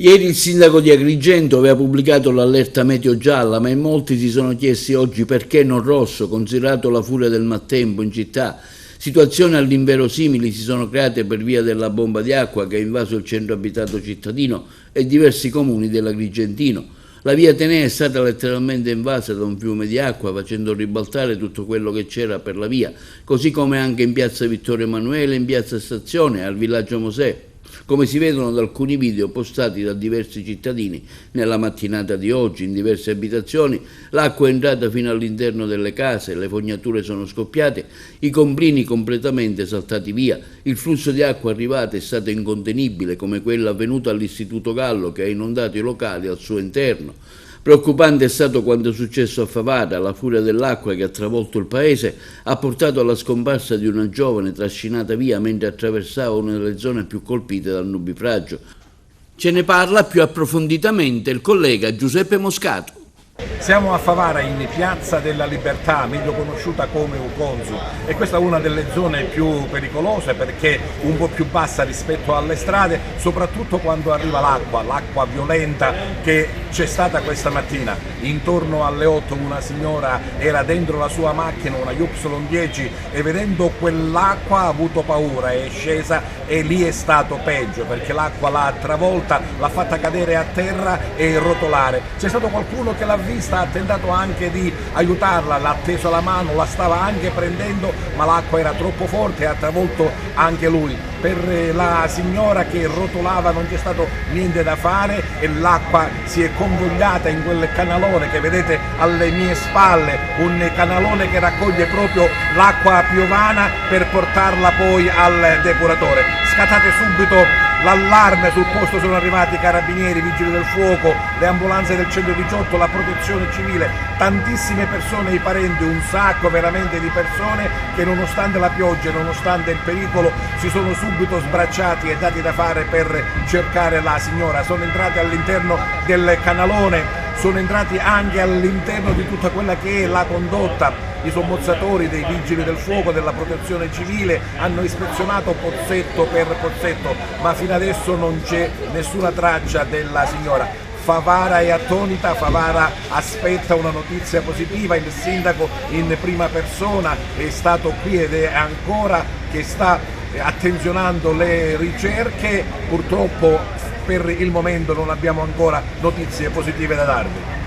Ieri il sindaco di Agrigento aveva pubblicato l'allerta meteo gialla, ma in molti si sono chiesti oggi perché non rosso, considerato la furia del maltempo in città. Situazioni all'inverosimili si sono create per via della bomba di acqua che ha invaso il centro abitato cittadino e diversi comuni dell'Agrigentino. La via Tenea è stata letteralmente invasa da un fiume di acqua, facendo ribaltare tutto quello che c'era per la via, così come anche in piazza Vittorio Emanuele, in piazza Stazione e al villaggio Mosè, come si vedono da alcuni video postati da diversi cittadini nella mattinata di oggi. In diverse abitazioni l'acqua è entrata fino all'interno delle case, le fognature sono scoppiate, i comprini completamente saltati via. Il flusso di acqua arrivata è stato incontenibile, come quello avvenuto all'Istituto Gallo, che ha inondato i locali al suo interno. Preoccupante è stato quanto è successo a Favara. La furia dell'acqua che ha travolto il paese ha portato alla scomparsa di una giovane trascinata via mentre attraversava una delle zone più colpite dal nubifragio. Ce ne parla più approfonditamente il collega Giuseppe Moscato. Siamo a Favara, in Piazza della Libertà, meglio conosciuta come Uconzo, e questa è una delle zone più pericolose perché un po' più bassa rispetto alle strade, soprattutto quando arriva l'acqua violenta che c'è stata questa mattina. Intorno alle 8 una signora era dentro la sua macchina, una Y10, e vedendo quell'acqua ha avuto paura, è scesa e lì è stato peggio perché l'acqua l'ha travolta, l'ha fatta cadere a terra e rotolare. C'è stato qualcuno che l'ha vista, ha tentato anche di aiutarla, l'ha teso la mano, la stava anche prendendo, ma l'acqua era troppo forte e ha travolto anche lui. Per la signora che rotolava non c'è stato niente da fare e l'acqua si è convogliata in quel canalone che vedete alle mie spalle, un canalone che raccoglie proprio l'acqua piovana per portarla poi al depuratore. Scattate subito l'allarme, sul posto sono arrivati i carabinieri, i vigili del fuoco, le ambulanze del 118, la protezione civile, tantissime persone, i parenti, un sacco veramente di persone che nonostante la pioggia e nonostante il pericolo si sono subito sbracciati e dati da fare per cercare la signora. Sono entrati all'interno del canalone, sono entrati anche all'interno di tutta quella che è la condotta. I sommozzatori dei vigili del fuoco, della protezione civile hanno ispezionato pozzetto per pozzetto, ma fino adesso non c'è nessuna traccia della signora. Favara è attonita, Favara aspetta una notizia positiva, il sindaco in prima persona è stato qui ed è ancora che sta attenzionando le ricerche. Purtroppo per il momento non abbiamo ancora notizie positive da darvi.